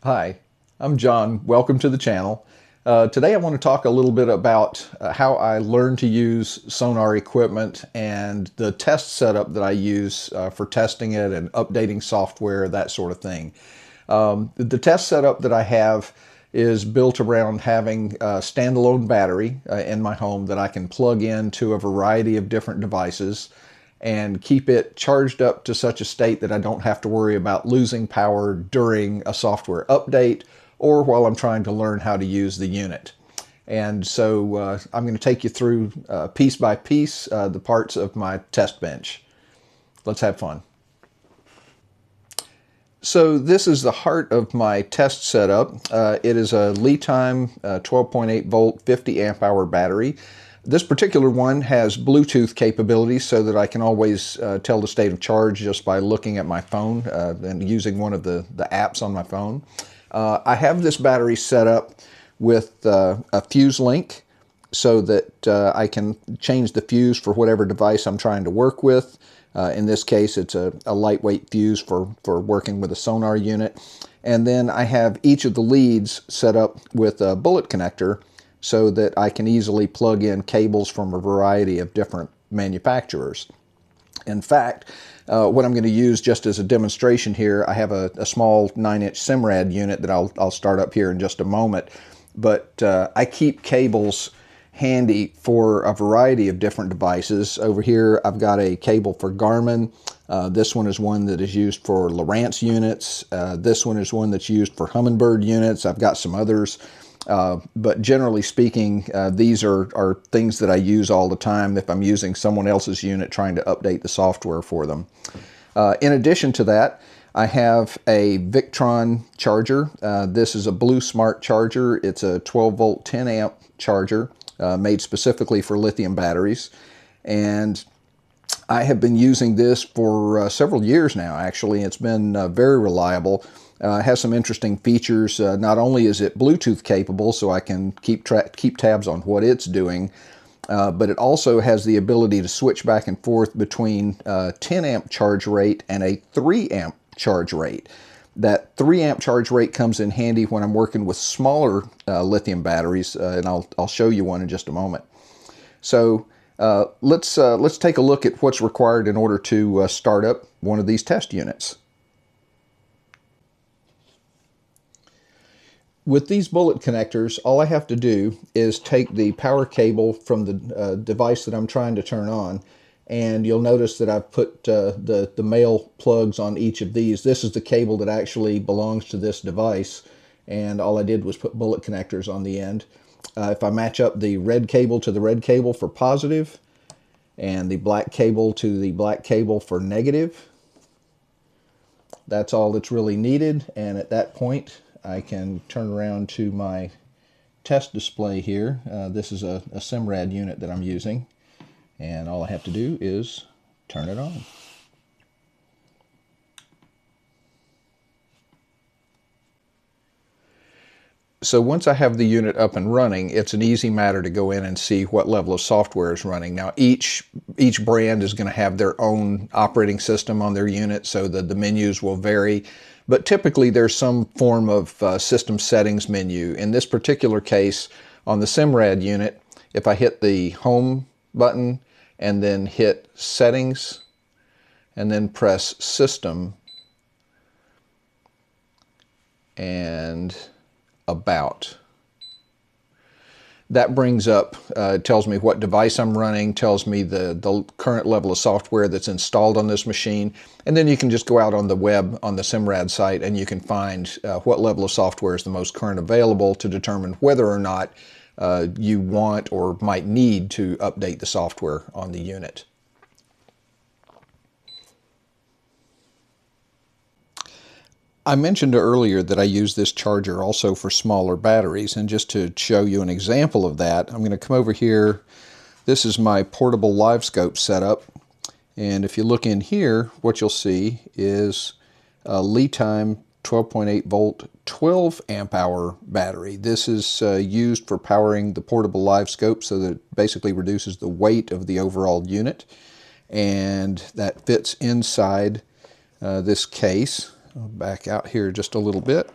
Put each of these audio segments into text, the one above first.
Hi, I'm John. Welcome to the channel. Today I want to talk a little bit about how I learned to use Sonar equipment and the test setup that I use for testing it and updating software, that sort of thing. The test setup that I have is built around having a standalone battery in my home that I can plug into a variety of different devices and keep it charged up to such a state that I don't have to worry about losing power during a software update or while I'm trying to learn how to use the unit. And so I'm going to take you through piece by piece the parts of my test bench. Let's have fun. So this is the heart of my test setup. It is a Li-Time 12.8 volt 50 amp hour battery. This particular one has Bluetooth capabilities so that I can always tell the state of charge just by looking at my phone and using one of the apps on my phone. I have this battery set up with a fuse link so that I can change the fuse for whatever device I'm trying to work with. In this case, it's a lightweight fuse for working with a Sonar unit. And then I have each of the leads set up with a bullet connector so that I can easily plug in cables from a variety of different manufacturers. In fact, what I'm going to use just as a demonstration here, I have a small 9-inch Simrad unit that I'll start up here in just a moment, but I keep cables handy for a variety of different devices. Over here I've got a cable for Garmin. This one is one that is used for Lowrance units. This one is one that's used for Humminbird units. I've got some others. But generally speaking, these are things that I use all the time if I'm using someone else's unit trying to update the software for them. In addition to that, I have a Victron charger. This is a Blue Smart charger. It's a 12 volt 10 amp charger made specifically for lithium batteries. And I have been using this for several years now, actually. It's been very reliable. It has some interesting features. Not only is it Bluetooth capable, so I can keep tabs on what it's doing, but it also has the ability to switch back and forth between a 10 amp charge rate and a 3 amp charge rate. That 3 amp charge rate comes in handy when I'm working with smaller lithium batteries, and I'll show you one in just a moment. So let's take a look at what's required in order to start up one of these test units. With these bullet connectors, all I have to do is take the power cable from the device that I'm trying to turn on, and you'll notice that I've put the male plugs on each of these. This is the cable that actually belongs to this device, and all I did was put bullet connectors on the end. If I match up the red cable to the red cable for positive, and the black cable to the black cable for negative, that's all that's really needed, and at that point I can turn around to my test display here. This is a Simrad unit that I'm using, and all I have to do is turn it on. So once I have the unit up and running, it's an easy matter to go in and see what level of software is running. Now each brand is going to have their own operating system on their unit, so the menus will vary. But typically there's some form of system settings menu. In this particular case, on the Simrad unit, if I hit the home button and then hit settings and then press system and about, that brings up, tells me what device I'm running, tells me the current level of software that's installed on this machine, and then you can just go out on the web on the Simrad site and you can find what level of software is the most current available to determine whether or not you want or might need to update the software on the unit. I mentioned earlier that I use this charger also for smaller batteries, and just to show you an example of that, I'm going to come over here. This is my portable live scope setup, and if you look in here, what you'll see is a Li-Time 12.8 volt 12 amp hour battery. This is used for powering the portable live scope, so that it basically reduces the weight of the overall unit, and that fits inside this case. I'll back out here just a little bit.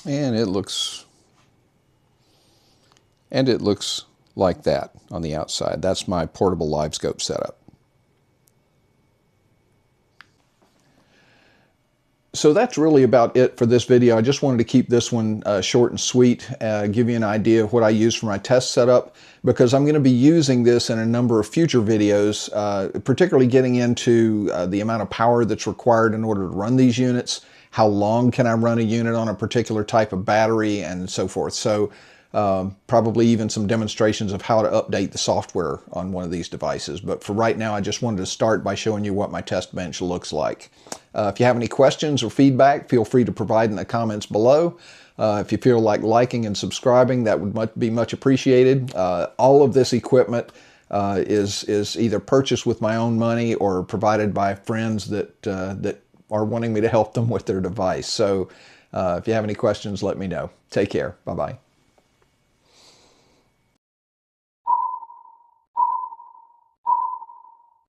And it looks like that on the outside. That's my portable live scope setup. So that's really about it for this video. I just wanted to keep this one short and sweet, give you an idea of what I use for my test setup, because I'm going to be using this in a number of future videos, particularly getting into the amount of power that's required in order to run these units, how long can I run a unit on a particular type of battery, and so forth. So probably even some demonstrations of how to update the software on one of these devices. But for right now, I just wanted to start by showing you what my test bench looks like. If you have any questions or feedback, feel free to provide in the comments below. If you feel like liking and subscribing, that would be much appreciated. All of this equipment is either purchased with my own money or provided by friends that are wanting me to help them with their device. So if you have any questions, let me know. Take care. Bye-bye.